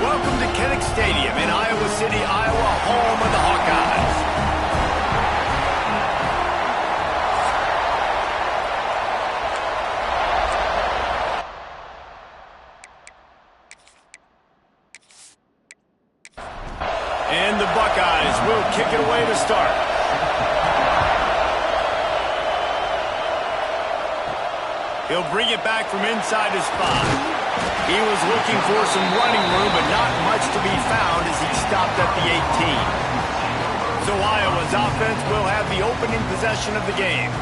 welcome to Kinnick Stadium in Iowa City, Iowa, home of the Hawkeyes. And the Buckeyes will kick it away to start. He'll bring it back from inside his 5. He was looking for some running room, but not much to be found as he stopped at the 18. So Iowa's offense will have the opening possession of the game.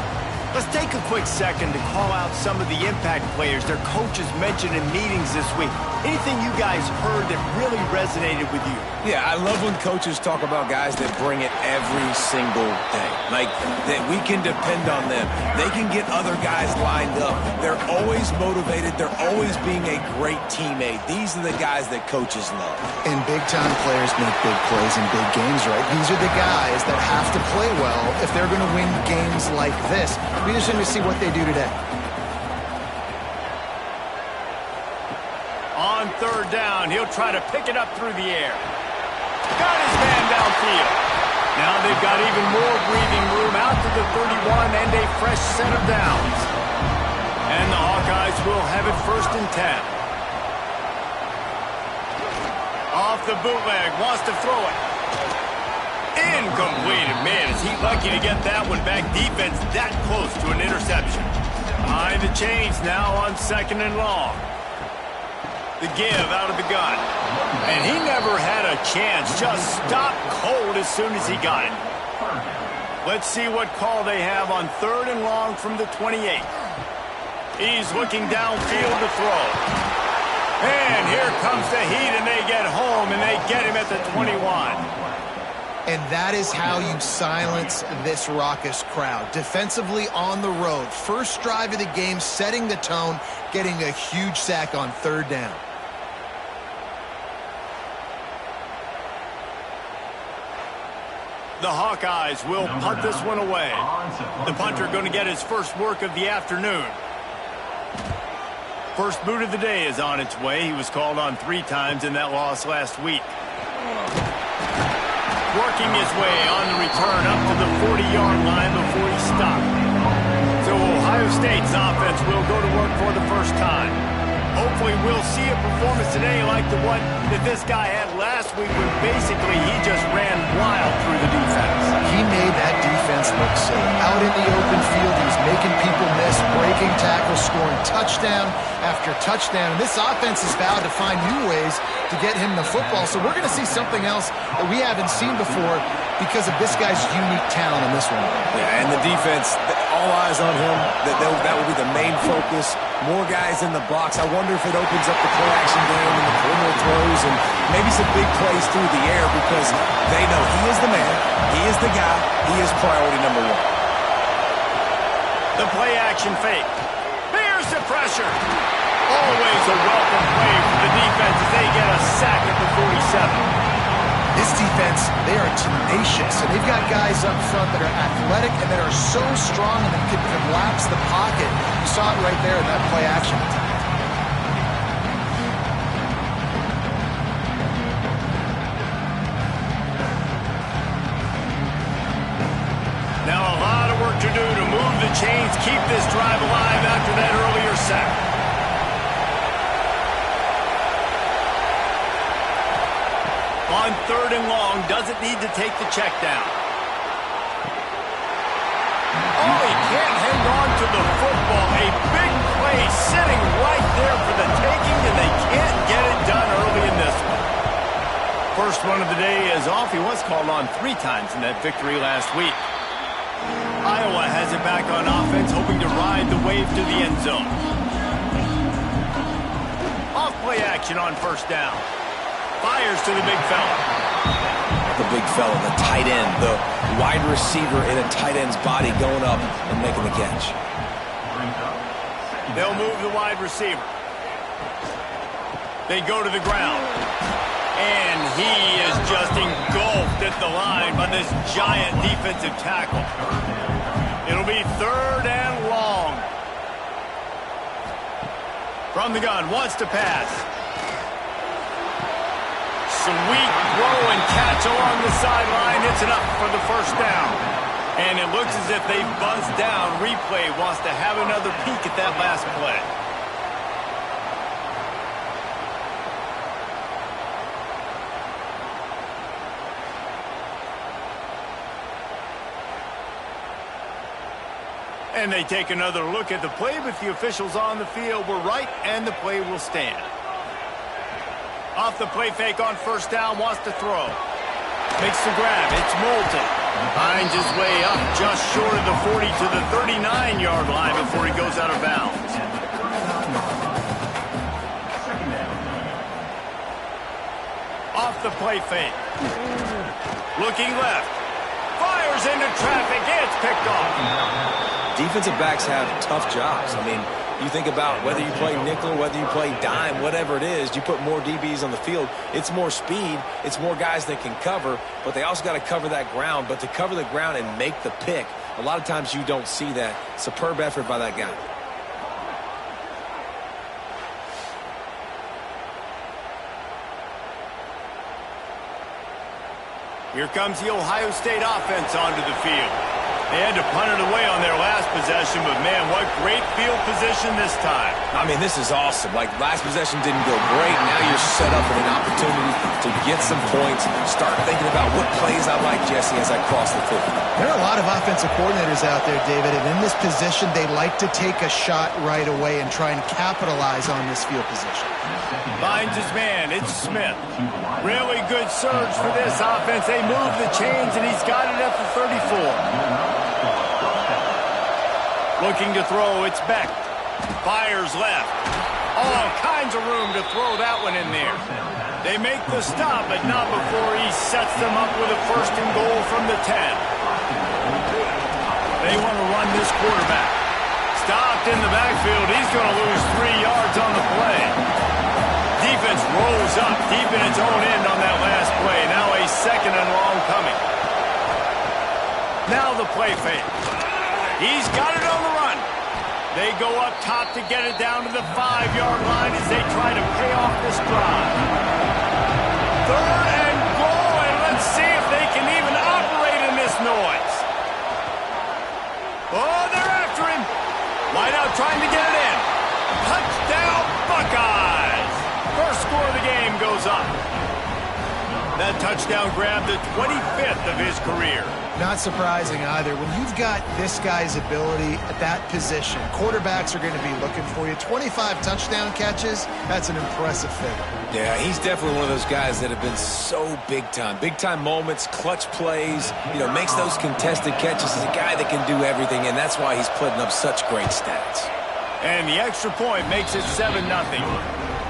Let's take a quick second to call out some of the impact players their coaches mentioned in meetings this week. Anything you guys heard that really resonated with you? Yeah, I love when coaches talk about guys that bring it every single day. Like, that we can depend on them. They can get other guys lined up. They're always motivated. They're always being a great teammate. These are the guys that coaches love. And big-time players make big plays in big games, right? These are the guys that have to play well if they're going to win games like this. We just need to see what they do today. On third down, he'll try to pick it up through the air. Got his man downfield. Now they've got even more breathing room out to the 31 and a fresh set of downs. And the Hawkeyes will have it 1st and 10. Off the bootleg, wants to throw it. Incomplete. Man, is he lucky to get that one back. Defense that close to an interception. Behind the chains now on 2nd and long. The give out of the gun. And he never had a chance. Just stopped cold as soon as he got it. Let's see what call they have on 3rd and long from the 28. He's looking downfield to throw. And here comes the heat, and they get home, and they get him at the 21. And that is how you silence this raucous crowd. Defensively on the road. First drive of the game, setting the tone, getting a huge sack on 3rd down. The Hawkeyes will punt this one away. The punter going to get his first work of the afternoon. First boot of the day is on its way. He was called on 3 times in that loss last week. Working his way on the return up to the 40-yard line before he stopped. So Ohio State's offense will go to work for the first time. Hopefully we'll see a performance today like the one that this guy had last week when basically he just ran wild through the defense. He made that defense look silly. Out in the open field, he was making people miss, breaking tackles, scoring touchdown after touchdown. And this offense has vowed to find new ways to get him the football. So we're going to see something else that we haven't seen before because of this guy's unique talent in this one. Yeah, and the defense, all eyes on him. That will be the main focus. More guys in the box. I wonder if it opens up the play-action game and the perimeter throws and maybe some big plays through the air because they know he is the man, he is the guy, he is priority number 1. The play-action fake. Here's the pressure. Always a welcome play for the defense as they get a sack at the 47. This defense, they are tenacious, and they've got guys up front that are athletic and that are so strong and that can collapse the pocket. You saw it right there in that play action. Now a lot of work to do to move the chains, keep this drive alive after that earlier sack. On 3rd and long, doesn't need to take the check down. Oh, he can't hang on to the football. A big play sitting right there for the taking, and they can't get it done early in this one. First one of the day is off. He was called on 3 times in that victory last week. Iowa has it back on offense, hoping to ride the wave to the end zone. Off play action on 1st down. Fires to the big fella. The big fella, the tight end, the wide receiver in a tight end's body going up and making the catch. They'll move the wide receiver. They go to the ground. And he is just engulfed at the line by this giant defensive tackle. It'll be 3rd and long. From the gun, wants to pass. sweet throw and catch along the sideline. It's enough for the first down. And it looks as if they've buzzed down. Replay wants to have another peek at that last play. And they take another look at the play, but the officials on the field were right, and the play will stand. Off the play fake on first down, wants to throw. Makes the grab. It's Moulton. Finds his way up just short of the 40 to the 39-yard line before he goes out of bounds. Off the play fake. Looking left. Fires into traffic. It's picked off. Defensive backs have tough jobs. I mean, you think about whether you play nickel, whether you play dime, whatever it is, you put more DBs on the field. It's more speed. It's more guys that can cover, but they also got to cover that ground. But to cover the ground and make the pick, a lot of times you don't see that. Superb effort by that guy. Here comes the Ohio State offense onto the field. They had to punt it away on their last possession, but, man, what great field position this time. I mean, this is awesome. Like, last possession didn't go great. Now you're set up with an opportunity to get some points, start thinking about what plays I like, Jesse, as I cross the field. There are a lot of offensive coordinators out there, David, and in this position, they like to take a shot right away and try and capitalize on this field position. Finds his man. It's Smith. Really good surge for this offense. They move the chains, and he's got it at the 34. Looking to throw, it's Beck. Fires left. All kinds of room to throw that one in there. They make the stop, but not before he sets them up with a first and goal from the 10. They want to run this quarterback. Stopped in the backfield. He's going to lose 3 yards on the play. Defense rolls up deep in its own end on that last play. Now a second and long coming. Now the play fake. He's got it on the run. They go up top to get it down to the 5-yard line as they try to pay off this drive. Third and goal, and let's see if they can even operate in this noise. Oh, they're after him. Wideout trying to get it in. Touchdown, Buckeyes. First score of the game goes up. That touchdown grabbed the 25th of his career. Not surprising either. When you've got this guy's ability at that position, quarterbacks are going to be looking for you. 25 touchdown catches, that's an impressive figure. Yeah, he's definitely one of those guys that have been so big time. Big time moments, clutch plays, makes those contested catches. He's a guy that can do everything, and that's why he's putting up such great stats. And the extra point makes it 7-0.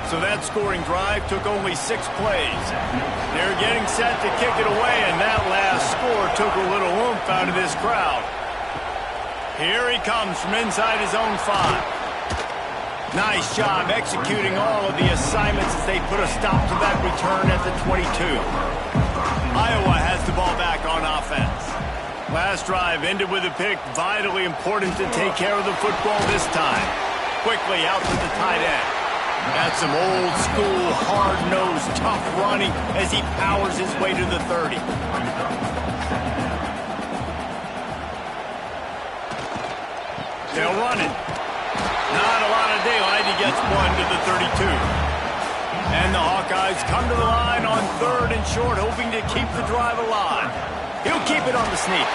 So that scoring drive took only 6 plays. They're getting set to kick it away, and that last score took a little oomph out of this crowd. Here he comes from inside his own 5. Nice job executing all of the assignments as they put a stop to that return at the 22. Iowa has the ball back on offense. Last drive ended with a pick. Vitally important to take care of the football this time. Quickly out to the tight end. That's some old-school, hard-nosed, tough running as he powers his way to the 30. They'll run it. Not a lot of daylight. He gets one to the 32. And the Hawkeyes come to the line on 3rd and short, hoping to keep the drive alive. He'll keep it on the sneak.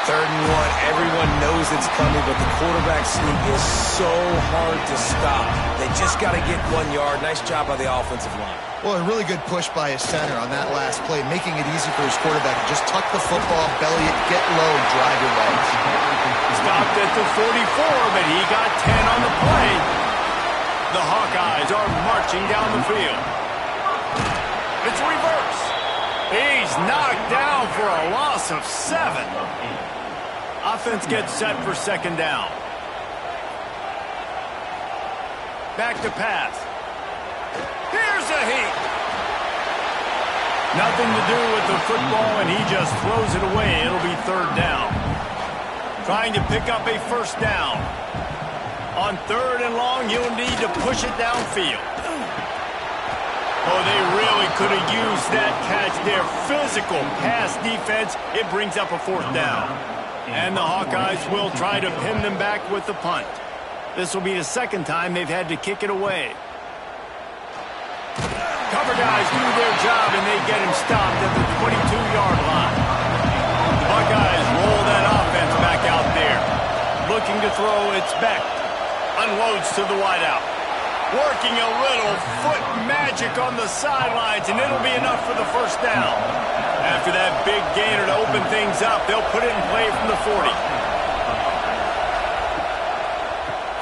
3rd and 1, everyone knows it's coming, but the quarterback sneak is so hard to stop. They just got to get 1 yard. Nice job by the offensive line. Well, a really good push by his center on that last play, making it easy for his quarterback to just tuck the football, belly it, get low, and drive your legs. Stopped at the 44, but he got 10 on the play. The Hawkeyes are marching down the field. It's reverse. He's knocked down for a loss of 7. Offense gets set for 2nd down. Back to pass. Here's a heat. Nothing to do with the football, and he just throws it away. It'll be 3rd down. Trying to pick up a 1st down. On 3rd and long, you'll need to push it downfield. Oh, they really could have used that catch there. Physical pass defense. It brings up a 4th down. And the Hawkeyes will try to pin them back with the punt. This will be the 2nd time they've had to kick it away. Cover guys do their job, and they get him stopped at the 22-yard line. The Buckeyes roll that offense back out there. Looking to throw, it's Beck. Unloads to the wideout. Working a little foot magic on the sidelines, and it'll be enough for the 1st down. After that big gainer to open things up, they'll put it in play from the 40.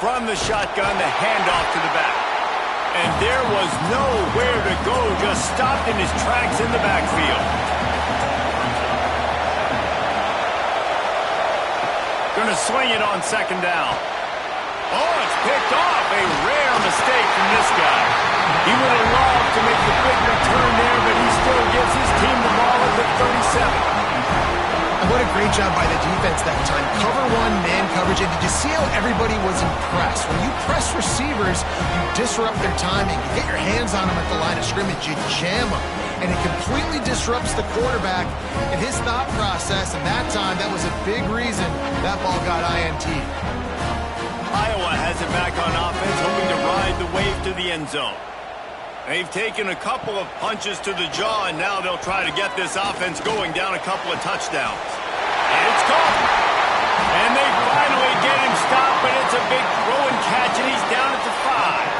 From the shotgun, the handoff to the back. And there was nowhere to go, just stopped in his tracks in the backfield. Gonna swing it on 2nd down. Oh, it's picked off. A rare mistake from this guy. He would have loved to make the big return there, but he still gives his team the ball at the 37. And what a great job by the defense that time. Cover 1, man coverage. And did you see how everybody was impressed? When you press receivers, you disrupt their timing. You get your hands on them at the line of scrimmage. You jam them. And it completely disrupts the quarterback and his thought process. And that time, that was a big reason that ball got INT. Iowa has it back on offense, hoping to ride the wave to the end zone. They've taken a couple of punches to the jaw, and now they'll try to get this offense going down a couple of touchdowns. And it's caught. And they finally get him stopped, but it's a big throw and catch, and he's down at the 5.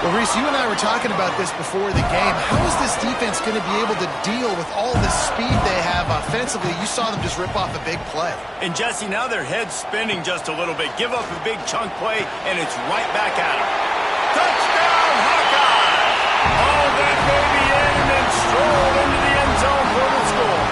Well, Reese, you and I were talking about this before the game. How is this defense going to be able to deal with all the speed they have offensively? You saw them just rip off a big play. And, Jesse, now their head's spinning just a little bit. Give up a big chunk play, and it's right back at them. Touchdown, Hawkeye! Haul that baby in and then stroll into the end zone for the score.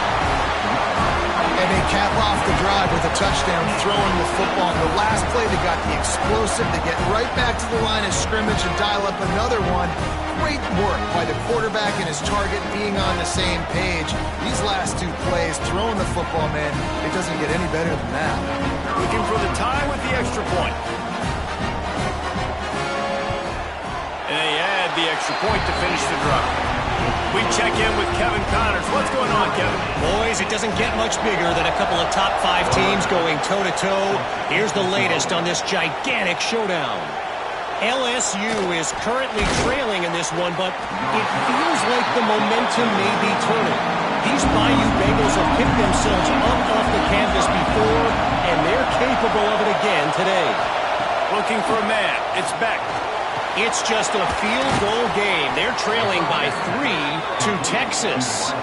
And they cap off the drive with a touchdown, throwing the football. In the last play, they got the explosive. They get right back to the line of scrimmage and dial up another one. Great work by the quarterback and his target being on the same page. These last 2 plays, throwing the football, man, it doesn't get any better than that. Looking for the tie with the extra point. And they add the extra point to finish the drive. We check in with Kevin Connors. What's going on, Kevin? Boys, it doesn't get much bigger than a couple of top 5 teams going toe-to-toe. Here's the latest on this gigantic showdown. LSU is currently trailing in this one, but it feels like the momentum may be turning. These Bayou Bengals have picked themselves up off the canvas before, and they're capable of it again today. Looking for a man. It's Beck. It's just a field goal game. They're trailing by 3 to Texas.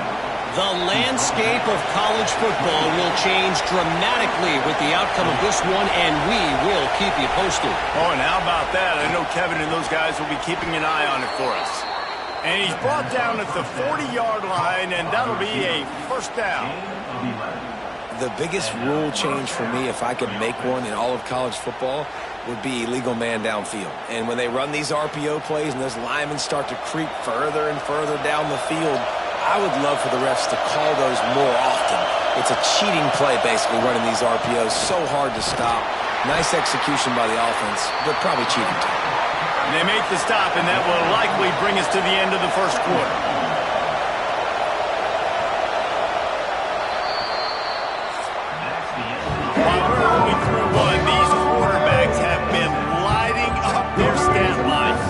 The landscape of college football will change dramatically with the outcome of this one, and we will keep you posted. Oh, and how about that? I know Kevin and those guys will be keeping an eye on it for us. And he's brought down at the 40-yard line, and that'll be a 1st down. The biggest rule change for me, if I could make one in all of college football, would be illegal man downfield. And when they run these RPO plays and those linemen start to creep further and further down the field, I would love for the refs to call those more often. It's a cheating play, basically, running these RPOs. So hard to stop. Nice execution by the offense, but probably cheating too. They make the stop, and that will likely bring us to the end of the 1st quarter. While we're only through one, these quarterbacks have been lighting up their stat lines.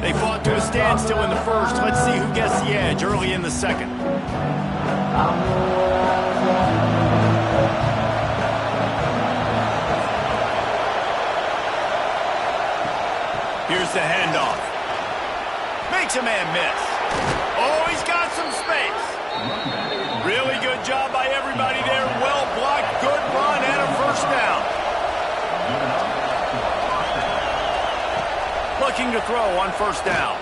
They fought to a standstill in the 1st. Let's see who gets the edge early in the 2nd. Here's the handoff. Makes a man miss. Oh, he's got some space. Really good job by everybody there. Well blocked, good run, and a 1st down. Looking to throw on 1st down.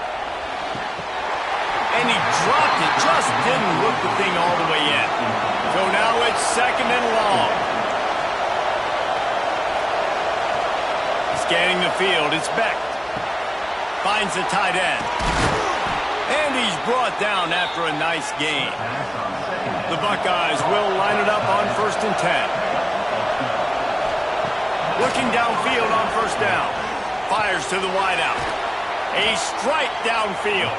And he dropped it, just didn't look the thing all the way in. So now it's 2nd and long. Scanning the field, it's Beck. Finds the tight end. And he's brought down after a nice gain. The Buckeyes will line it up on 1st and 10. Looking downfield on 1st down. Fires to the wideout. A strike downfield.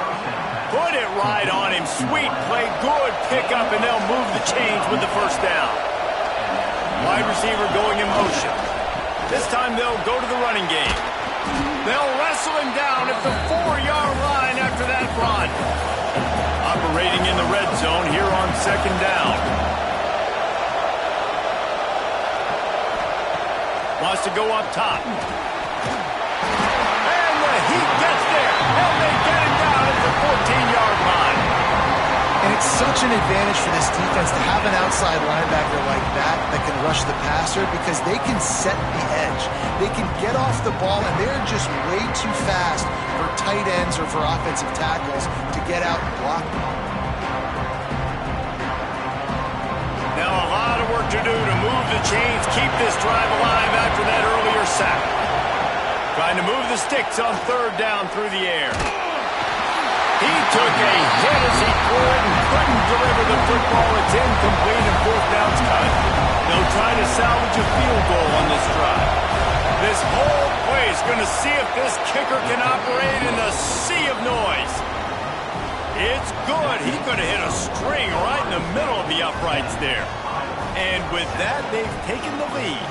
Put it right on him. Sweet play. Good pickup, and they'll move the chains with the 1st down. Wide receiver going in motion. This time they'll go to the running game. They'll wrestle him down at the 4-yard line after that run. Operating in the red zone here on 2nd down. Wants to go up top. And the heat gets there. And they get him down at the 14-yard line. And it's such an advantage for this defense to have an outside linebacker like that can rush the passer because they can set the edge. They can get off the ball, and they're just way too fast for tight ends or for offensive tackles to get out and block them. Now a lot of work to do to move the chains, keep this drive alive after that earlier sack. Trying to move the sticks on 3rd down through the air. He took a hit as he threw it and couldn't deliver the football. It's incomplete and 4th down's cut. They'll try to salvage a field goal on this drive. This whole play is going to see if this kicker can operate in the sea of noise. It's good. He could have hit a string right in the middle of the uprights there. And with that, they've taken the lead.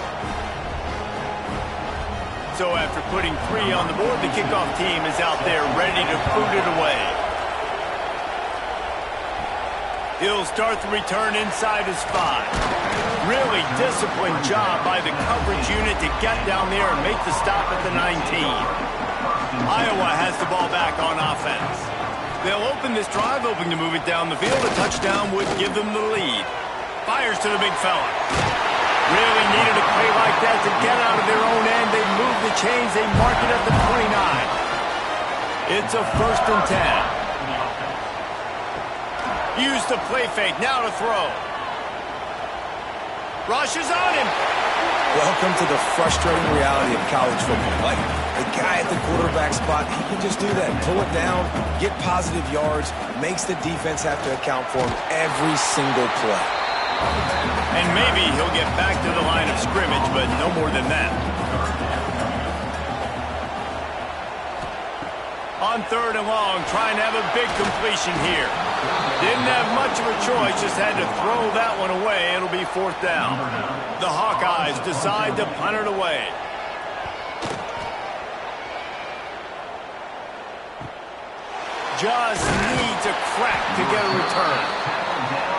So after putting 3 on the board, the kickoff team is out there ready to boot it away. He'll start the return inside his 5. Really disciplined job by the coverage unit to get down there and make the stop at the 19. Iowa has the ball back on offense. They'll open this drive, hoping to move it down the field. A touchdown would give them the lead. Fires to the big fella. Really needed a play like that to get out of their own end. They move the chains. They mark it at the 29. It's a 1st and 10. Use the play fake. Now to throw. Rushes on him. Welcome to the frustrating reality of college football. Like, the guy at the quarterback spot, he can just do that. Pull it down, get positive yards, makes the defense have to account for him every single play. And maybe he'll get back to the line of scrimmage, but no more than that. On 3rd and long, trying to have a big completion here. Didn't have much of a choice, just had to throw that one away. It'll be 4th down. The Hawkeyes decide to punt it away. Just needs a crack to get a return.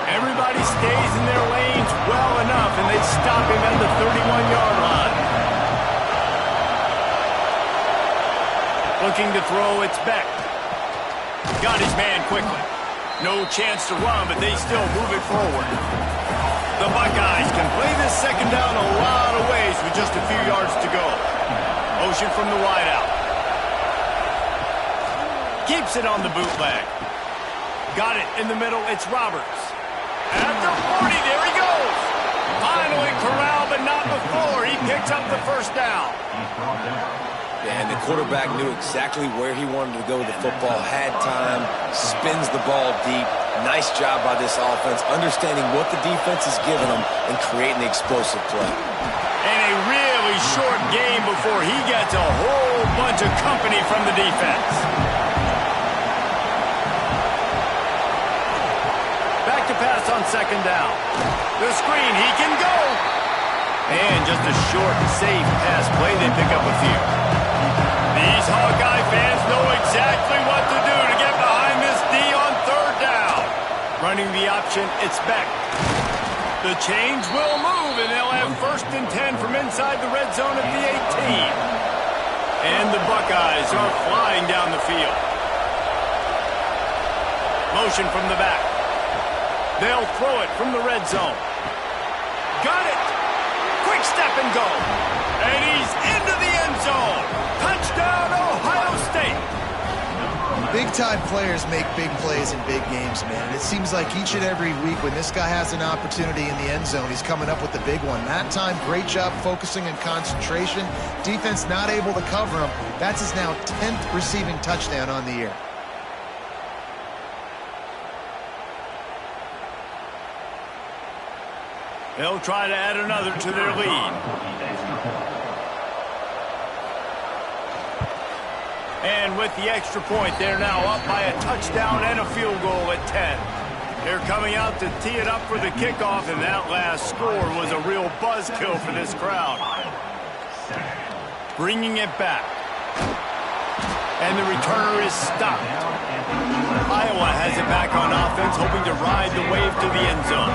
Everybody stays in their lanes well enough, and they stop him at the 31-yard line. Looking to throw, it's Beck. Got his man quickly. No chance to run, but they still move it forward. The Buckeyes can play this 2nd down a lot of ways with just a few yards to go. Motion from the wideout. Keeps it on the bootleg. Got it in the middle, it's Roberts. At the 40, there he goes. Finally corralled, but not before. He picks up the 1st down. And the quarterback knew exactly where he wanted to go with the football, had time, spins the ball deep. Nice job by this offense, understanding what the defense is giving them and creating the explosive play. And a really short game before he gets a whole bunch of company from the defense. Back to pass on 2nd down. The screen, he can go. And just a short, safe pass play, they pick up a few. These Hawkeye fans know exactly what to do to get behind this D on 3rd down. Running the option, it's Beck. The chains will move, and they'll have 1st and 10 from inside the red zone at the 18. And the Buckeyes are flying down the field. Motion from the back. They'll throw it from the red zone. Got it. Quick step and go. And he's into the end zone. Touchdown, Ohio State. Big-time players make big plays in big games, man. And it seems like each and every week when this guy has an opportunity in the end zone, he's coming up with the big one. That time, great job focusing and concentration. Defense not able to cover him. That's his now 10th receiving touchdown on the year. They'll try to add another to their lead. And with the extra point, they're now up by a touchdown and a field goal at 10. They're coming out to tee it up for the kickoff, and that last score was a real buzzkill for this crowd. Bringing it back. And the returner is stopped. Iowa has it back on offense, hoping to ride the wave to the end zone.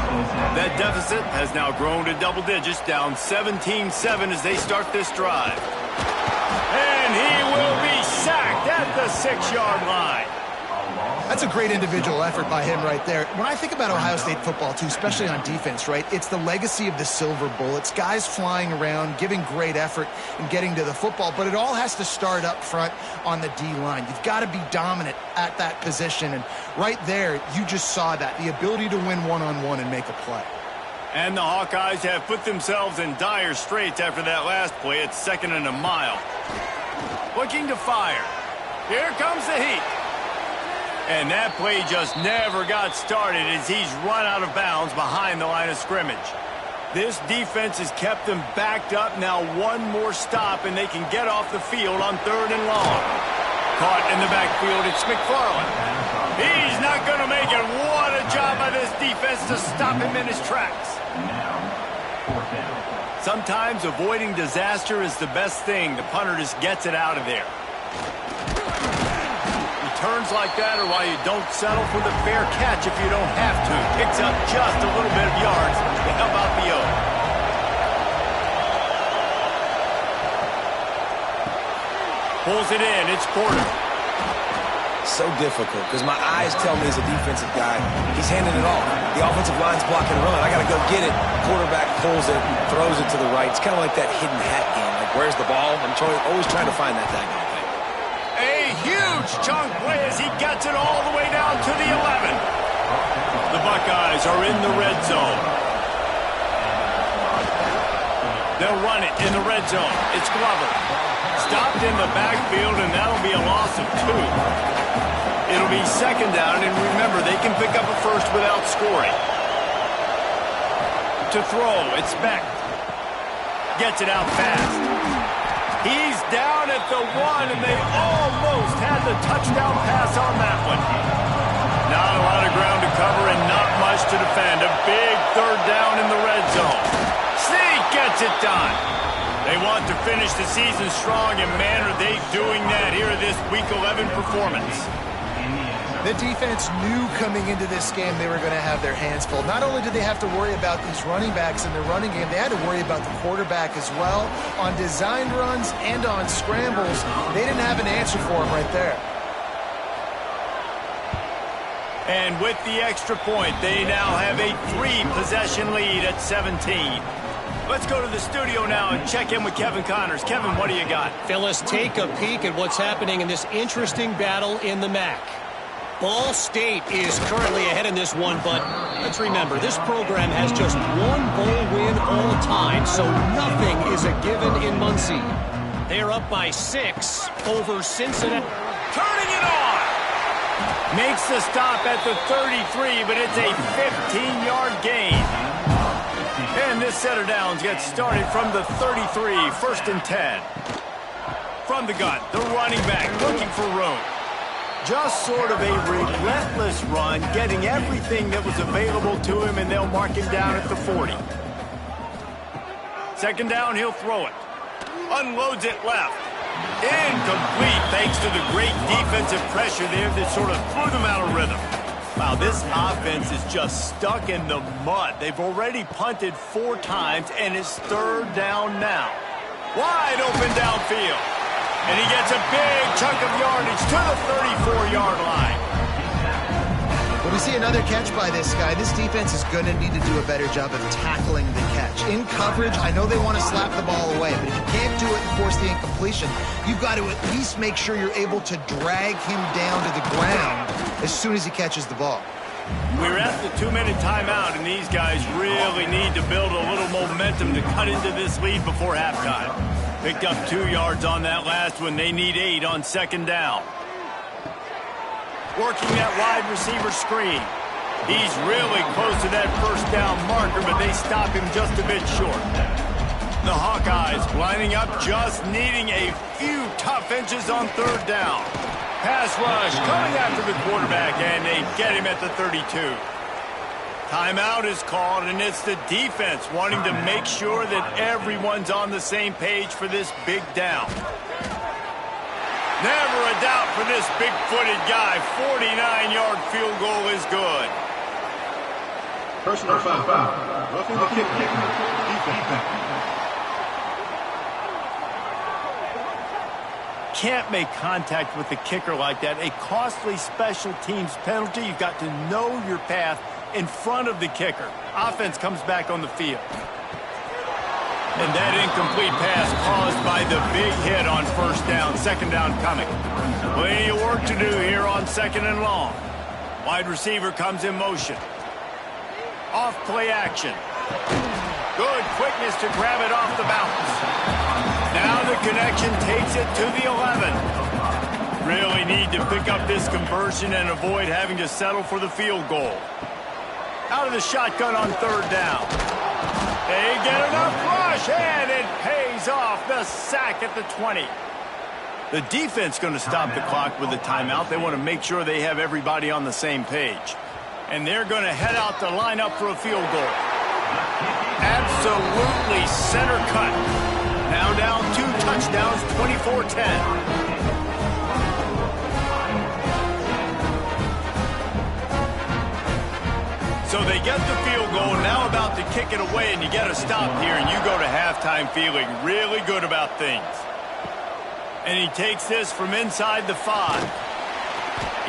That deficit has now grown to double digits, down 17-7 as they start this drive. And he will be sacked at the 6-yard line. That's a great individual effort by him right there. When I think about Ohio State football, too, especially on defense, right, it's the legacy of the silver bullets, guys flying around, giving great effort and getting to the football, but it all has to start up front on the D-line. You've got to be dominant at that position, and right there, you just saw that, the ability to win one-on-one and make a play. And the Hawkeyes have put themselves in dire straits after that last play. It's 2nd and a mile. Looking to fire. Here comes the heat. And that play just never got started as he's run out of bounds behind the line of scrimmage. This defense has kept them backed up. Now one more stop and they can get off the field on 3rd and long. Caught in the backfield, it's McFarland. He's not going to make it. What a job by this defense to stop him in his tracks. Sometimes avoiding disaster is the best thing. The punter just gets it out of there. Returns like that are why you don't settle for the fair catch if you don't have to. Picks up just a little bit of yards to help out the O. Pulls it in. It's Porter. So difficult because my eyes tell me as a defensive guy, he's handing it off. The offensive line's blocking a run. I got to go get it. Quarterback pulls it and throws it to the right. It's kind of like that hidden hat game. Like, where's the ball? I'm always trying to find that daggone thing. A huge chunk play as he gets it all the way down to the 11. The Buckeyes are in the red zone. They'll run it in the red zone. It's Glover. Stopped in the backfield, and that'll be a loss of 2. It'll be 2nd down, and remember, they can pick up a first without scoring. To throw, it's Beck. Gets it out fast. He's down at the 1, and they almost had the touchdown pass on that one. Not a lot of ground to cover and not much to defend. A big 3rd down in the red zone. Sneak gets it done. They want to finish the season strong, and man, are they doing that here in this Week 11 performance. The defense knew coming into this game they were going to have their hands full. Not only did they have to worry about these running backs in the running game, they had to worry about the quarterback as well. On designed runs and on scrambles, they didn't have an answer for him right there. And with the extra point, they now have a 3-possession lead at 17. Let's go to the studio now and check in with Kevin Connors. Kevin, what do you got? Phyllis, take a peek at what's happening in this interesting battle in the MAC. Ball State is currently ahead in this one, but let's remember, this program has just one bowl win all time, so nothing is a given in Muncie. They're up by 6 over Cincinnati. Turning it on! Makes the stop at the 33, but it's a 15-yard gain. And this set of downs gets started from the 33, 1st and 10. From the gun, the running back looking for room. Just sort of a relentless run, getting everything that was available to him, and they'll mark him down at the 40. 2nd down, he'll throw it. Unloads it left. Incomplete, thanks to the great defensive pressure there that sort of threw them out of rhythm. Wow, this offense is just stuck in the mud. They've already punted 4 times, and it's 3rd down now. Wide open downfield. And he gets a big chunk of yardage to the 34-yard line. What We see another catch by this guy. This defense is going to need to do a better job of tackling the catch. In coverage, I know they want to slap the ball away, but if you can't do it and force the incompletion, you've got to at least make sure you're able to drag him down to the ground as soon as he catches the ball. We're at the 2-minute timeout, and these guys really need to build a little momentum to cut into this lead before halftime. Picked up 2 yards on that last one. They need 8 on second down. Working that wide receiver screen. He's really close to that first down marker, but they stop him just a bit short. The Hawkeyes lining up, just needing a few tough inches on third down. Pass rush coming after the quarterback, and they get him at the 32. Timeout is called, and it's the defense wanting to make sure that everyone's on the same page for this big down. Never a doubt for this big-footed guy. 49-yard field goal is good. Personal foul. Roughing the kicker. Defense. Can't make contact with the kicker like that. A costly special teams penalty. You've got to know your path in front of the kicker. Offense comes back on the field. And that incomplete pass caused by the big hit on first down. Second down coming. Plenty of work to do here on second and long. Wide receiver comes in motion. Off play action. Good quickness to grab it off the bounce. Now the connection takes it to the 11. Really need to pick up this conversion and avoid having to settle for the field goal. Out of the shotgun on third down. They get enough rush, and it pays off. The sack at the 20. The defense going to stop the clock with a timeout. They want to make sure they have everybody on the same page. And they're going to head out to line up for a field goal. Absolutely center cut. Now down 2 touchdowns, 24-10. So they get the field goal, now about to kick it away, and you get a stop here, and you go to halftime feeling really good about things. And he takes this from inside the 5.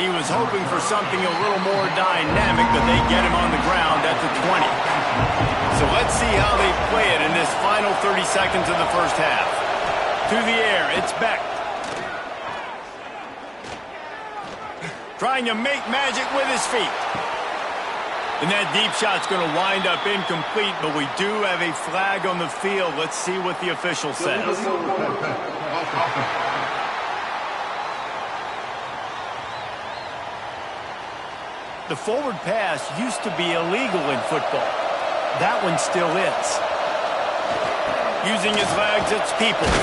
He was hoping for something a little more dynamic, but they get him on the ground at the 20. So let's see how they play it in this final 30 seconds of the first half. Through the air, it's Beck. Trying to make magic with his feet. And that deep shot's going to wind up incomplete, but we do have a flag on the field. Let's see what the official says. The forward pass used to be illegal in football. That one still is. Using his legs, it's Peoples.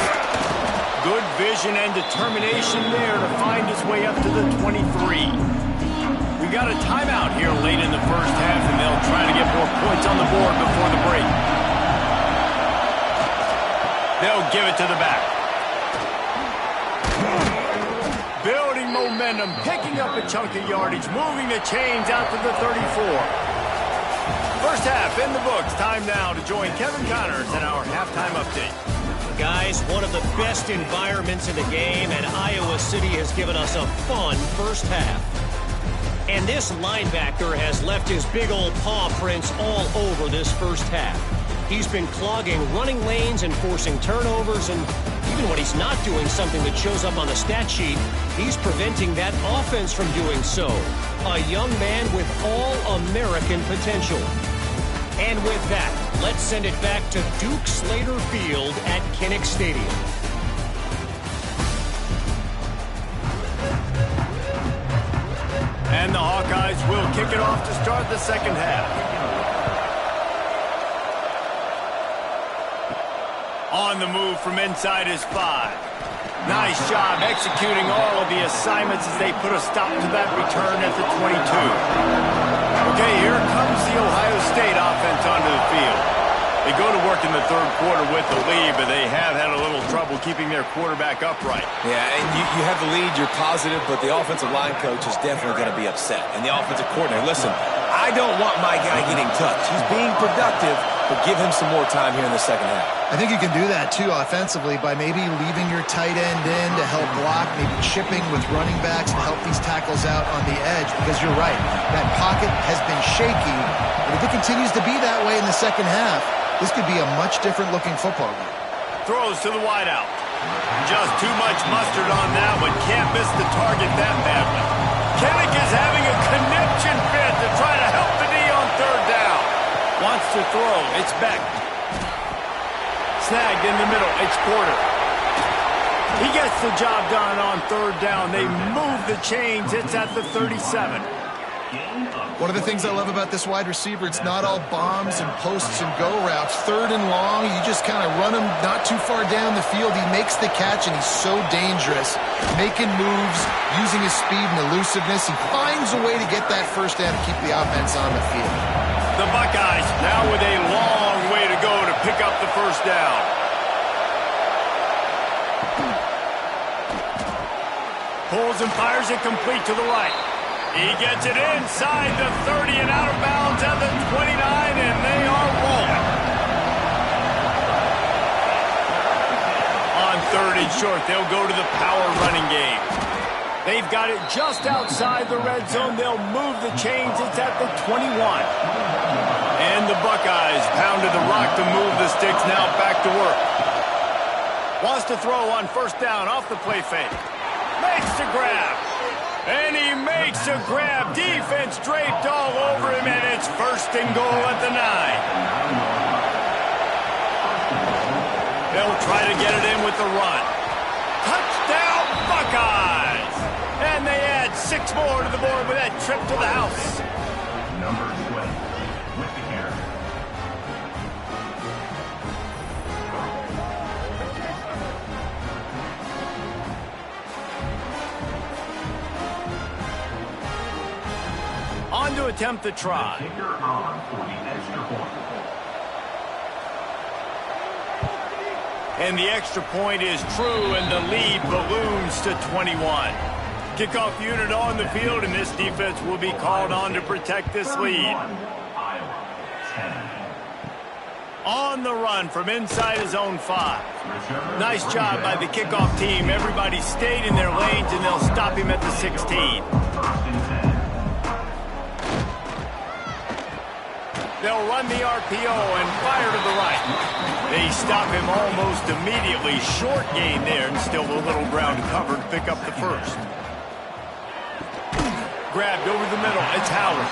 Good vision and determination there to find his way up to the 23. We got a timeout here late in the first half, and they'll try to get more points on the board before the break. They'll give it to the back. Building momentum, picking up a chunk of yardage, moving the chains out to the 34. First half in the books. Time now to join Kevin Connors in our halftime update. Guys, one of the best environments in the game, and Iowa City has given us a fun first half. And this linebacker has left his big old paw prints all over this first half. He's been clogging running lanes and forcing turnovers, and even when he's not doing something that shows up on the stat sheet, he's preventing that offense from doing so. A young man with all-American potential. And with that, let's send it back to Duke Slater Field at Kinnick Stadium. And the Hawkeyes will kick it off to start the second half. On the move from inside his 5. Nice job executing all of the assignments as they put a stop to that return at the 22. Okay, here comes the Ohio State offense onto the field. They go to work in the third quarter with the lead, but they have had a little trouble keeping their quarterback upright. Yeah, and you have the lead, you're positive, but the offensive line coach is definitely going to be upset. And the offensive coordinator, listen, I don't want my guy getting touched. He's being productive, but but give him some more time here in the second half. I think you can do that, too, offensively, by maybe leaving your tight end in to help block, maybe chipping with running backs to help these tackles out on the edge, because you're right. That pocket has been shaky, and if it continues to be that way in the second half, this could be a much different-looking football game. Throws to the wideout. Just too much mustard on that one. Can't miss the target that badly. Kinnick is having a conniption fit to try to help the D on third down. Wants to throw. It's Beck. Snagged in the middle. It's Porter. He gets the job done on third down. They move the chains. It's at the 37. One of the things I love about this wide receiver, it's not all bombs and posts and go routes. Third and long, you just kind of run him not too far down the field. He makes the catch, and he's so dangerous. Making moves, using his speed and elusiveness. He finds a way to get that first down to keep the offense on the field. The Buckeyes now with a long way to go to pick up the first down. Pulls and fires it complete to the right. He gets it inside the 30 and out of bounds at the 29, and they are rolling. On third and short, they'll go to the power running game. They've got it just outside the red zone. They'll move the chains. It's at the 21. And the Buckeyes pounded the rock to move the sticks. Now back to work. Wants to throw on first down off the play fake. Makes the grab. And he makes a grab. Defense draped all over him, and it's first and goal at the 9. They'll try to get it in with the run. Touchdown, Buckeyes! And they add 6 more to the board with that trip to the house. Number 12 with the carry. On to attempt the try. Kicker on for the extra point. And the extra point is true, and the lead balloons to 21. Kickoff unit on the field, and this defense will be called on to protect this lead. Iowa, 10. On the run from inside his own 5. Nice job by the kickoff team. Everybody stayed in their lanes, and they'll stop him at the 16. They'll run the RPO and fire to the right. They stop him almost immediately. Short gain there, and still a little ground cover to pick up the first. Grabbed over the middle. It's Howard.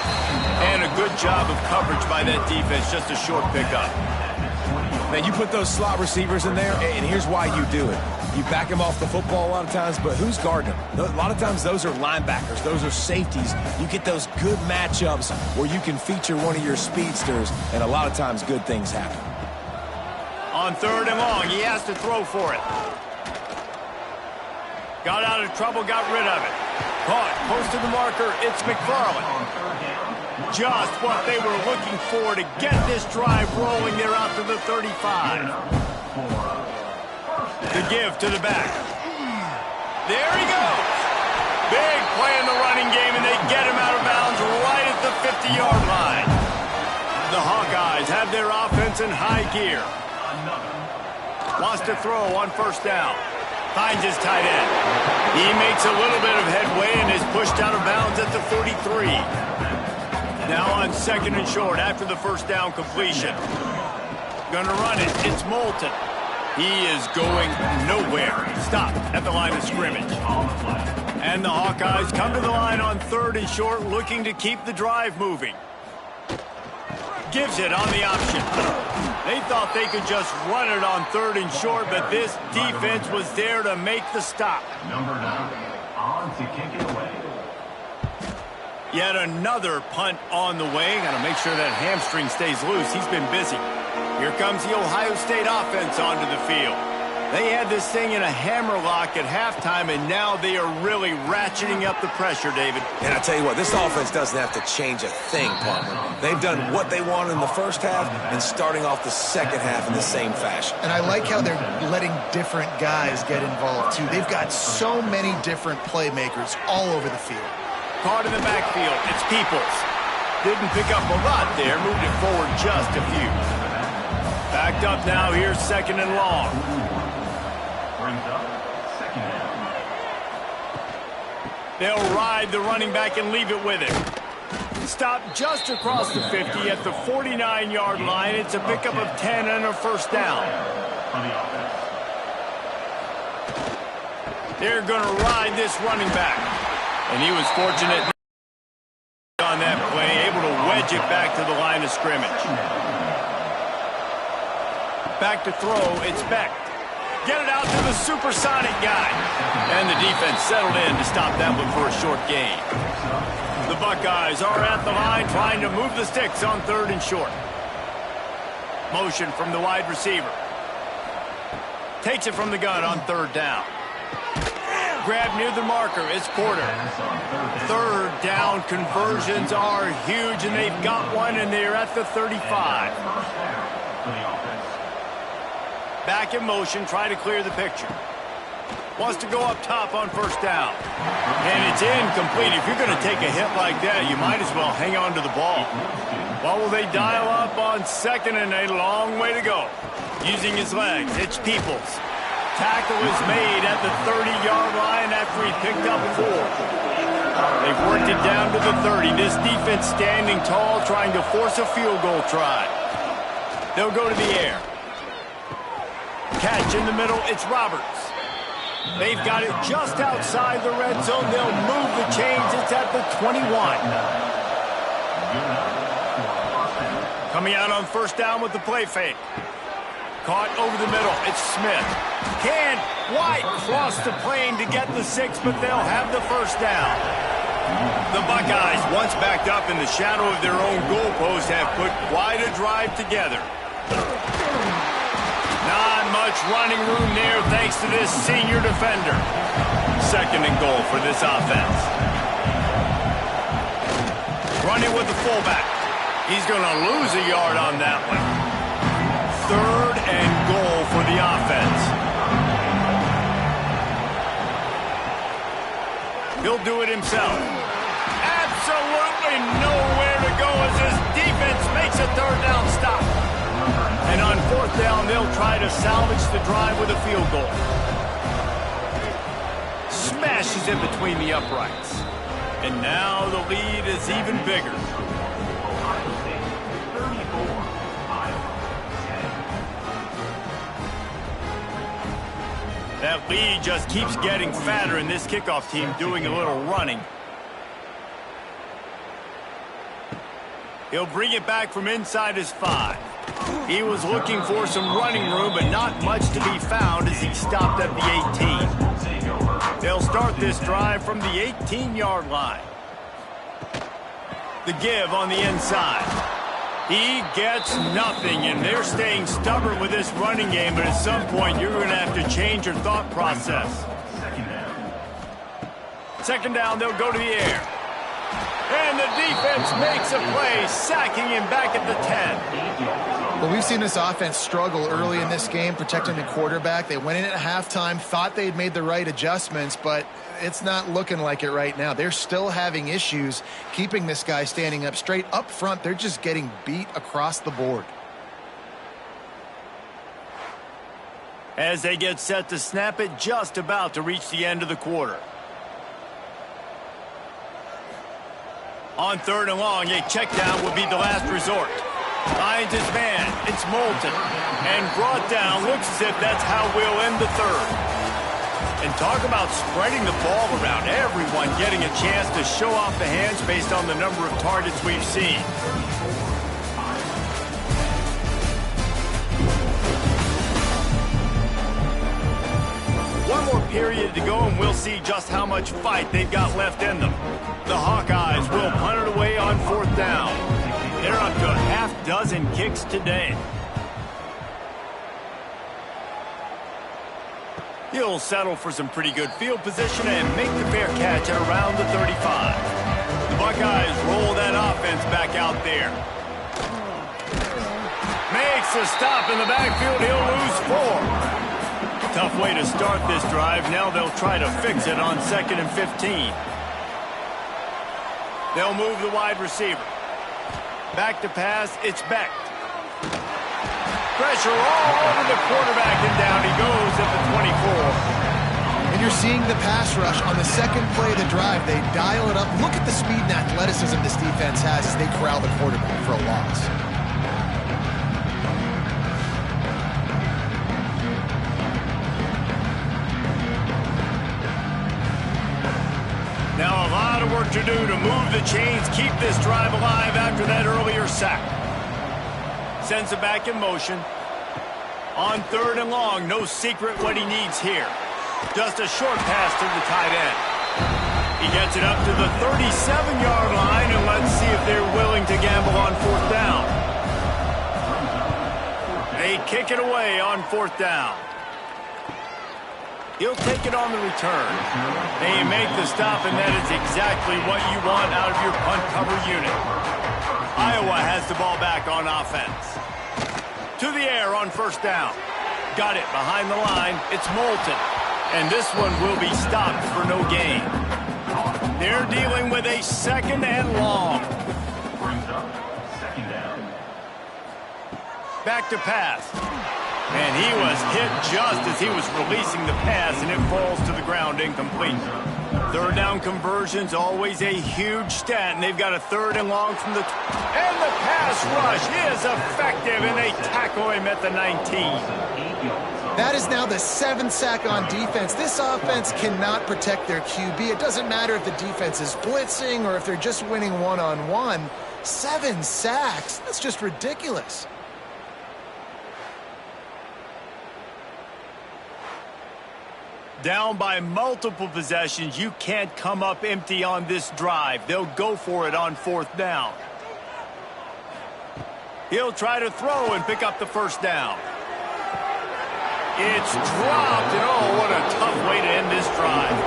And a good job of coverage by that defense. Just a short pickup. Now, you put those slot receivers in there, and here's why you do it. You back them off the football a lot of times, but who's guarding them? A lot of times those are linebackers. Those are safeties. You get those good matchups where you can feature one of your speedsters, and a lot of times good things happen. On third and long, he has to throw for it. Got out of trouble, got rid of it. Caught, close to the marker, it's McFarland. Just what they were looking for to get this drive rolling. They're out to the 35. The give to the back. There he goes. Big play in the running game, and they get him out of bounds right at the 50-yard line. The Hawkeyes have their offense in high gear. Wants to throw on first down. Finds his tight end. He makes a little bit of headway and is pushed out of bounds at the 33. Now on second and short after the first down completion. Gonna run it. It's Moulton. He is going nowhere. Stop at the line of scrimmage. And the Hawkeyes come to the line on third and short, looking to keep the drive moving. Gives it on the option. They thought they could just run it on third and short, but this defense was there to make the stop. Number 9, on to kick it away. Yet another punt on the way. Got to make sure that hamstring stays loose. He's been busy. Here comes the Ohio State offense onto the field. They had this thing in a hammerlock at halftime, and now they are really ratcheting up the pressure, David. And I tell you what, this offense doesn't have to change a thing, partner. They've done what they wanted in the first half and starting off the second half in the same fashion. And I like how they're letting different guys get involved, too. They've got so many different playmakers all over the field. Caught in the backfield, it's Peoples. Didn't pick up a lot there, moved it forward just a few. backed up now. Here's 2nd and long. Brings up 2nd down. They'll ride the running back and leave it with him. Stop just across the 50 at the 49-yard line. It's a pickup of 10 and a 1st down. On the offense. They're going to ride this running back. And he was fortunate on that play, able to wedge it back to the line of scrimmage. Back to throw, it's Beck. Get it out to the supersonic guy. And the defense settled in to stop that one for a short gain. The Buckeyes are at the line trying to move the sticks on 3rd and short. Motion from the wide receiver. Takes it from the gun on 3rd down. Grab near the marker. It's Porter. 3rd down conversions are huge, and they've got one, and they're at the 35. Back in motion, try to clear the picture. Wants to go up top on 1st down. And it's incomplete. If you're going to take a hit like that, you might as well hang on to the ball. Well, will they dial up on 2nd and a long way to go? Using his legs, it's Peoples. Tackle is made at the 30-yard line after he picked up 4. They've worked it down to the 30. This defense standing tall, trying to force a field goal try. They'll go to the air. Catch in the middle, it's Roberts. They've got it just outside the red zone. They'll move the chains. It's at the 21. Coming out on 1st down with the play fake. Caught over the middle. It's Smith. Can White cross the plane to get the 6, but they'll have the 1st down. The Buckeyes, once backed up in the shadow of their own goalpost, have put quite a drive together. Not much running room there thanks to this senior defender. 2nd and goal for this offense. Running with the fullback. He's going to lose a yard on that one. 3rd and goal for the offense. He'll do it himself. Absolutely nowhere to go as his defense makes a 3rd down stop. And on 4th down, they'll try to salvage the drive with a field goal. Smashes in between the uprights. And now the lead is even bigger. That lead just keeps getting fatter, and this kickoff team doing a little running. He'll bring it back from inside his 5. He was looking for some running room, but not much to be found as he stopped at the 18. They'll start this drive from the 18-yard line. The give on the inside. He gets nothing, and they're staying stubborn with this running game, but at some point you're going to have to change your thought process. 2nd down, they'll go to the air. And the defense makes a play, sacking him back at the 10. Well, we've seen this offense struggle early in this game, protecting the quarterback. They went in at halftime, thought they'd made the right adjustments, but it's not looking like it right now. They're still having issues keeping this guy standing up straight. Up front, they're just getting beat across the board. As they get set to snap it, just about to reach the end of the quarter. On 3rd and long, a check down will be the last resort. Finds his man. It's Moulton. And brought down. Looks as if that's how we'll end the 3rd. And talk about spreading the ball around. Everyone getting a chance to show off the hands based on the number of targets we've seen. One more period to go, and we'll see just how much fight they've got left in them. The Hawkeyes will punt it away on 4th down. They're up to a half-dozen kicks today. He'll settle for some pretty good field position and make the fair catch at around the 35. The Buckeyes roll that offense back out there. Makes a stop in the backfield. He'll lose 4. Tough way to start this drive. Now they'll try to fix it on 2nd and 15. They'll move the wide receiver. Back to pass, it's Beck. Pressure all over the quarterback, and down he goes at the 24. And you're seeing the pass rush on the second play of the drive. They dial it up. Look at the speed and athleticism this defense has as they corral the quarterback for a loss. Now a lot of work to do to move the chains, keep this drive alive after that earlier sack. Sends it back in motion. On 3rd and long, no secret what he needs here. Just a short pass to the tight end. He gets it up to the 37-yard line, and let's see if they're willing to gamble on 4th down. They kick it away on 4th down. He'll take it on the return. They make the stop, and that is exactly what you want out of your punt cover unit. Iowa has the ball back on offense. To the air on 1st down. Got it behind the line. It's Moulton. And this one will be stopped for no gain. They're dealing with a 2nd and long. Brings up 2nd down. Back to pass. And he was hit just as he was releasing the pass, and it falls to the ground incomplete. 3rd down conversions, always a huge stat, and they've got a 3rd and long from the... And the pass rush is effective, and they tackle him at the 19. That is now the 7th sack on defense. This offense cannot protect their QB. It doesn't matter if the defense is blitzing or if they're just winning one-on-one. 7 sacks, that's just ridiculous. Down by multiple possessions, you can't come up empty on this drive. They'll go for it on 4th down. He'll try to throw and pick up the 1st down. It's dropped, and oh, what a tough way to end this drive.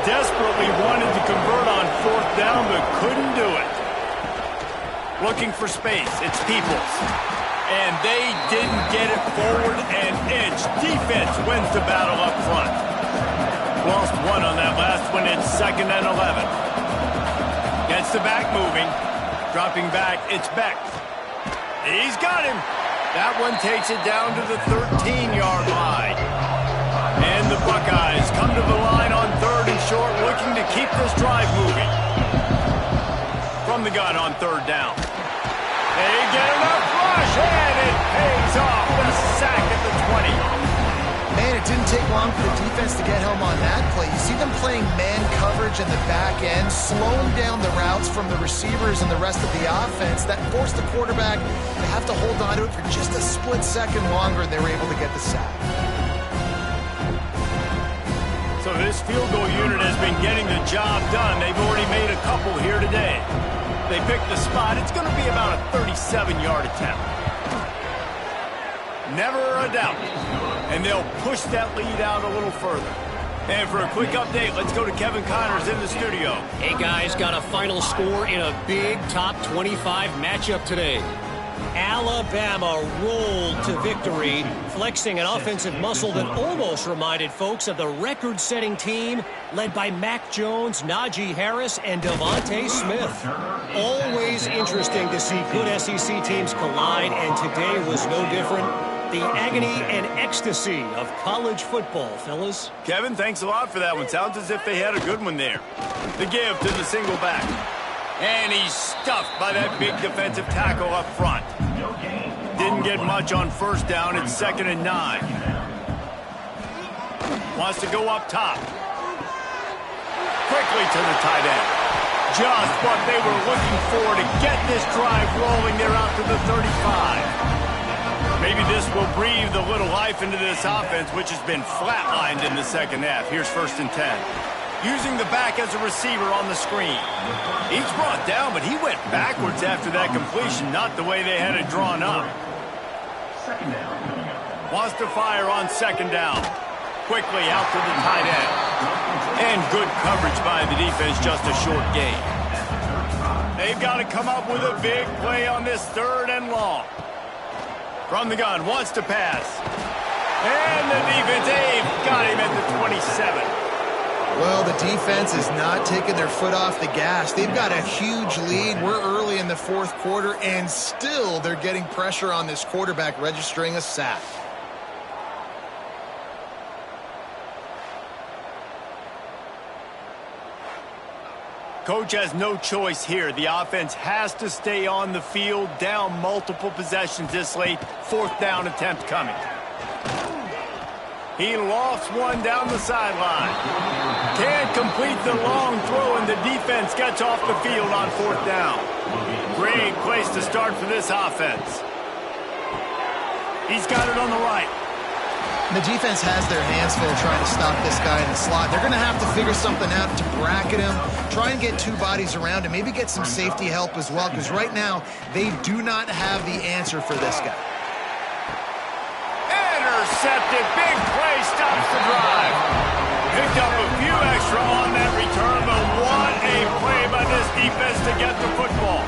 Desperately wanted to convert on 4th down, but couldn't do it. Looking for space, it's Peoples. And they didn't get it forward an inch. Defense wins the battle up front. Lost one on that last one. It's 2nd and 11. Gets the back moving. Dropping back, it's Beck. He's got him. That one takes it down to the 13-yard line. And the Buckeyes come to the line on 3rd and short, looking to keep this drive moving. From the gun on 3rd down. They get enough rush, and it pays off. The sack at the 20. Man, it didn't take long for the defense to get home on that play. You see them playing man coverage in the back end, slowing down the routes from the receivers and the rest of the offense. That forced the quarterback to have to hold on to it for just a split second longer, and they were able to get the sack. So this field goal unit has been getting the job done. They've already made a couple here today. They picked the spot. It's going to be about a 37-yard attempt. Never a doubt. And they'll push that lead out a little further. And for a quick update, let's go to Kevin Connors in the studio. Hey, guys, got a final score in a big top 25 matchup today. Alabama rolled to victory, flexing an offensive muscle that almost reminded folks of the record-setting team led by Mac Jones, Najee Harris, and Devontae Smith. Always interesting to see good SEC teams collide, and today was no different. The agony and ecstasy of college football, fellas. Kevin, thanks a lot for that one. Sounds as if they had a good one there. The give to the single back. And he's stuffed by that big defensive tackle up front. Didn't get much on 1st down. It's 2nd and 9. Wants to go up top. Quickly to the tight end. Just what they were looking for to get this drive rolling. They're out to the 35. Maybe this will breathe a little life into this offense, which has been flatlined in the 2nd half. Here's 1st and 10. Using the back as a receiver on the screen. He's brought down, but he went backwards after that completion, not the way they had it drawn up. 2nd down. Wants to fire on 2nd down. Quickly out to the tight end. And good coverage by the defense, just a short gain. They've got to come up with a big play on this 3rd and long. From the gun, wants to pass. And the defense, they've got him at the 27. Well, the defense is not taking their foot off the gas. They've got a huge lead. We're early in the fourth quarter, and still they're getting pressure on this quarterback, registering a sack. Coach has no choice here. The offense has to stay on the field, down multiple possessions this late. Fourth down attempt coming. He lofts one down the sideline. Can't complete the long throw, and the defense gets off the field on fourth down. Great place to start for this offense. He's got it on the right. The defense has their hands full trying to stop this guy in the slot. They're going to have to figure something out to bracket him, try and get two bodies around him, maybe get some safety help as well, because right now they do not have the answer for this guy. Intercepted. Big play stops the drive. Picked up a few extra on that return, but what a play by this defense to get the football.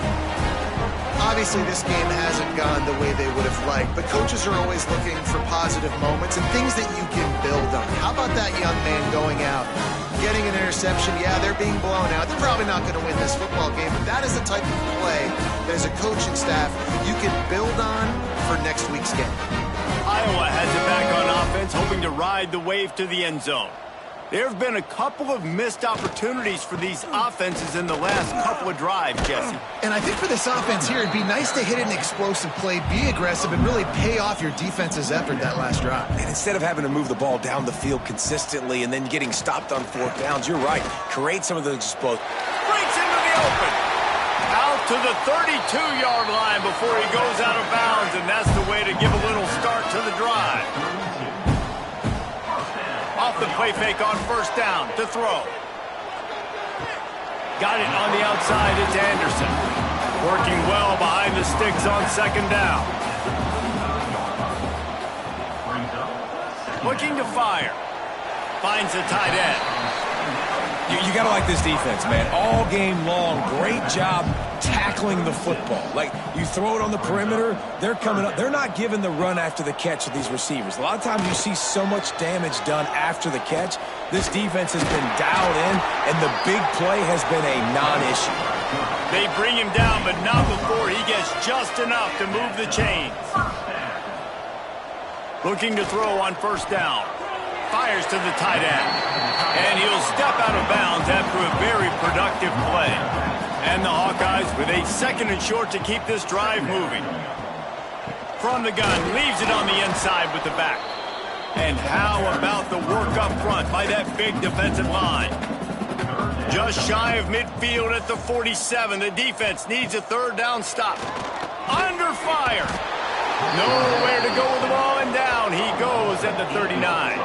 Obviously, this game hasn't gone the way they would have liked, but coaches are always looking for positive moments and things that you can build on. How about that young man going out, getting an interception? Yeah, they're being blown out. They're probably not going to win this football game, but that is the type of play that as a coaching staff you can build on for next week's game. Iowa has it back on offense, hoping to ride the wave to the end zone. There have been a couple of missed opportunities for these offenses in the last couple of drives, Jesse. And I think for this offense here, it'd be nice to hit an explosive play, be aggressive, and really pay off your defense's effort that last drive. And instead of having to move the ball down the field consistently and then getting stopped on fourth downs, you're right. Create some of those explosive. Breaks into the open. Out to the 32-yard line before he goes out of bounds, and that's the way to give a little start to the drive. Off the play fake on first down to throw. Got it on the outside. It's Anderson. Working well behind the sticks on second down. Looking to fire. Finds the tight end. You got to like this defense, man. All game long, great job tackling the football. Like, you throw it on the perimeter, they're coming up. They're not giving the run after the catch to these receivers. A lot of times you see so much damage done after the catch. This defense has been dialed in, and the big play has been a non-issue. They bring him down, but not before he gets just enough to move the chains. Looking to throw on first down. Fires to the tight end. And he'll step out of bounds after a very productive play. And the Hawkeyes with a second and short to keep this drive moving. From the gun, leaves it on the inside with the back. And how about the work up front by that big defensive line? Just shy of midfield at the 47. The defense needs a third down stop. Under fire. Nowhere to go with the ball, and down he goes at the 39.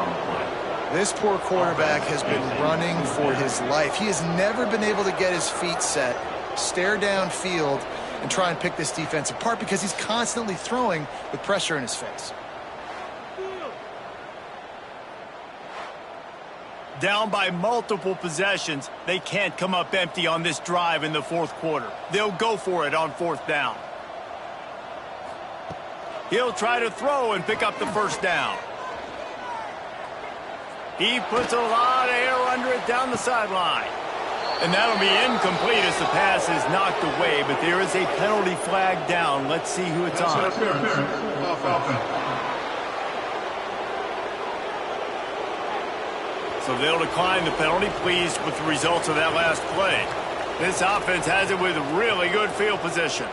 This poor quarterback has been running for his life. He has never been able to get his feet set, stare downfield, and try and pick this defense apart because he's constantly throwing with pressure in his face. Down by multiple possessions, they can't come up empty on this drive in the fourth quarter. They'll go for it on fourth down. He'll try to throw and pick up the first down. He puts a lot of air under it down the sideline. And that'll be incomplete as the pass is knocked away, but there is a penalty flag down. Let's see who it's on. So they'll decline the penalty, pleased with the results of that last play. This offense has it with really good field position.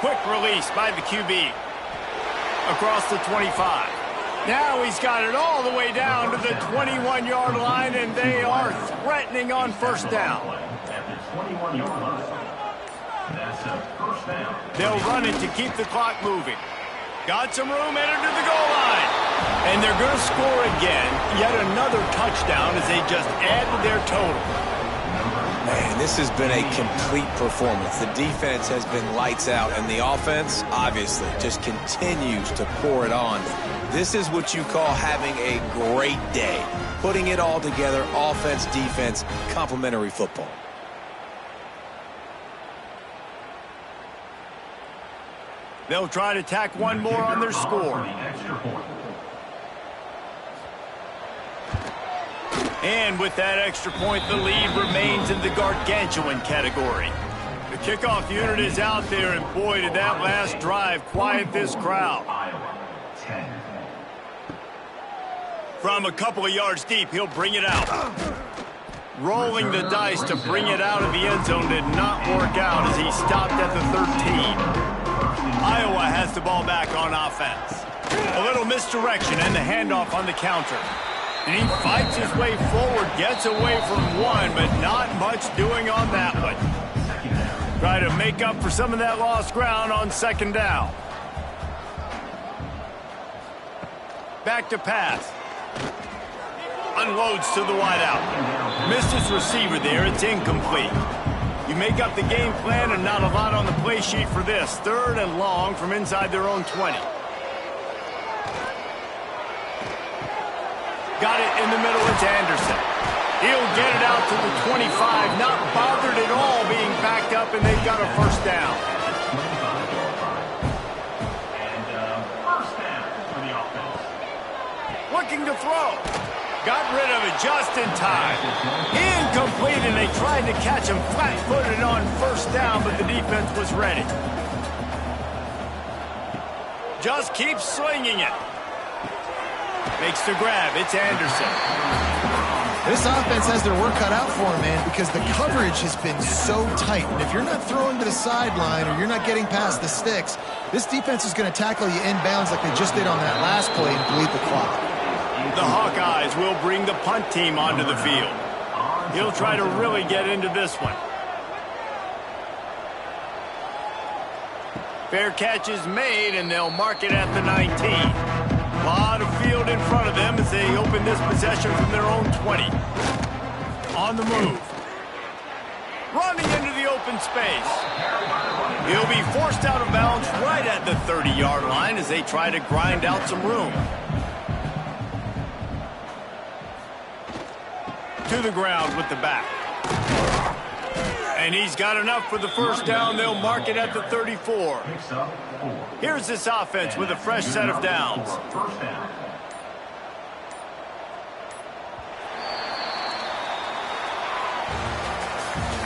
Quick release by the QB. Across the 25. Now he's got it all the way down to the 21-yard line, and they are threatening on first down. They'll run it to keep the clock moving. Got some room, headed to the goal line. And they're going to score again. Yet another touchdown as they just add to their total. Man, this has been a complete performance. The defense has been lights out, and the offense, obviously, just continues to pour it on. This is what you call having a great day. Putting it all together, offense, defense, complementary football. They'll try to tack one more on their score. And with that extra point, the lead remains in the gargantuan category. The kickoff unit is out there, and boy, did that last drive quiet this crowd. From a couple of yards deep, he'll bring it out. Rolling the dice to bring it out of the end zone did not work out as he stopped at the 13. Iowa has the ball back on offense. A little misdirection and the handoff on the counter. And he fights his way forward, gets away from one, but not much doing on that one. Try to make up for some of that lost ground on second down. Back to pass. Unloads to the wideout. Missed his receiver there. It's incomplete. You make up the game plan and not a lot on the play sheet for this. 3rd and long from inside their own 20. Got it in the middle. It's Anderson. He'll get it out to the 25. Not bothered at all being backed up, and they've got a first down. First down for the offense. Looking to throw. Got rid of it just in time. Incomplete, and they tried to catch him flat-footed on first down, but the defense was ready. Just keeps swinging it. Makes the grab. It's Anderson. This offense has their work cut out for them, man, because the coverage has been so tight. And if you're not throwing to the sideline or you're not getting past the sticks, this defense is going to tackle you inbounds like they just did on that last play and bleed the clock. The Hawkeyes will bring the punt team onto the field. He'll try to really get into this one. Fair catch is made, and they'll mark it at the 19. A lot of field in front of them as they open this possession from their own 20. On the move. Running into the open space. He'll be forced out of bounds right at the 30-yard line as they try to grind out some room. To the ground with the back. And he's got enough for the first down. They'll mark it at the 34. Here's this offense with a fresh set of downs.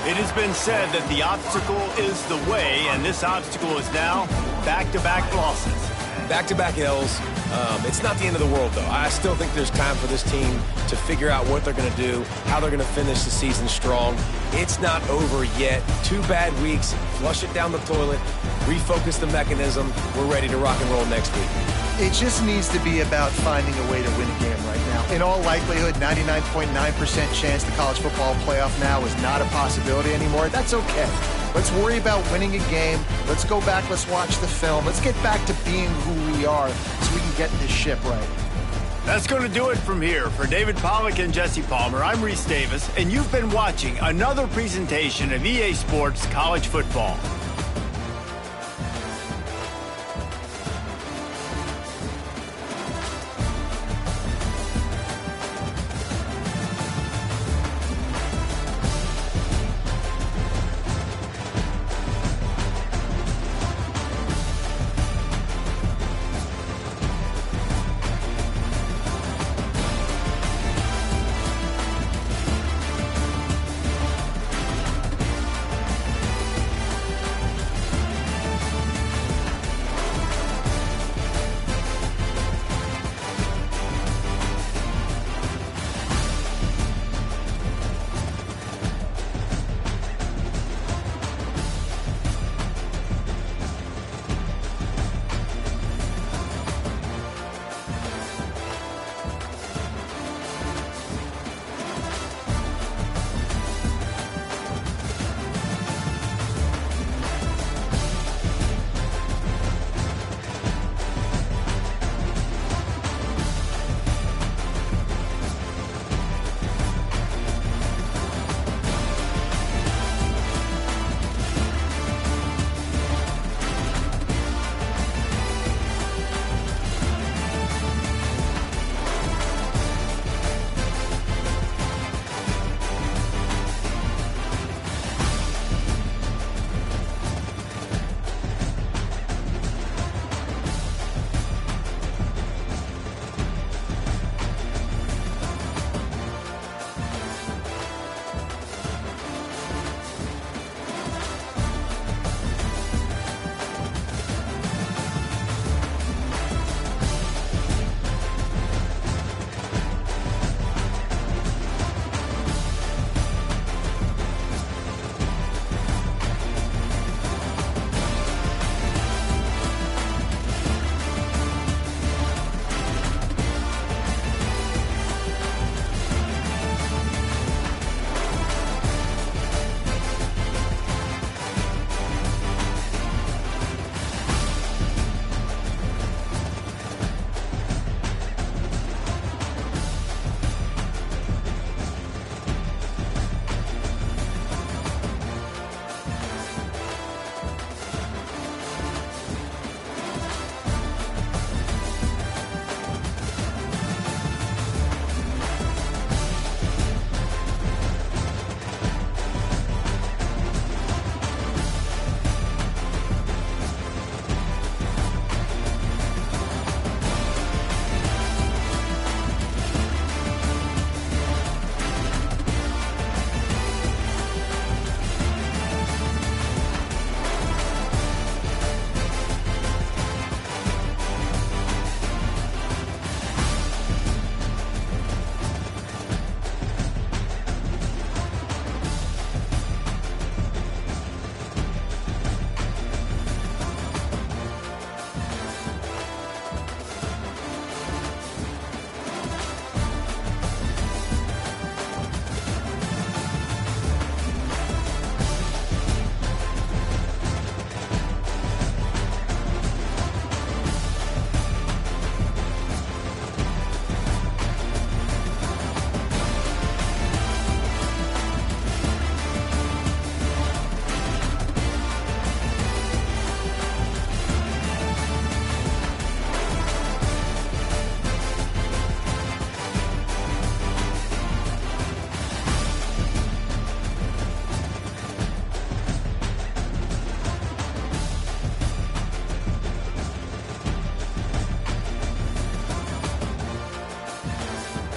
It has been said that the obstacle is the way, and this obstacle is now back-to-back losses. Back-to-back L's. It's not the end of the world, though. I still think there's time for this team to figure out what they're going to do, how they're going to finish the season strong. It's not over yet. 2 bad weeks. Flush it down the toilet. Refocus the mechanism. We're ready to rock and roll next week. It just needs to be about finding a way to win a game right now. In all likelihood, 99.9% chance the college football playoff now is not a possibility anymore. That's okay. Let's worry about winning a game. Let's go back. Let's watch the film. Let's get back to being who we are so we can get this ship right. That's going to do it from here. For David Pollack and Jesse Palmer, I'm Reese Davis, and you've been watching another presentation of EA Sports College Football.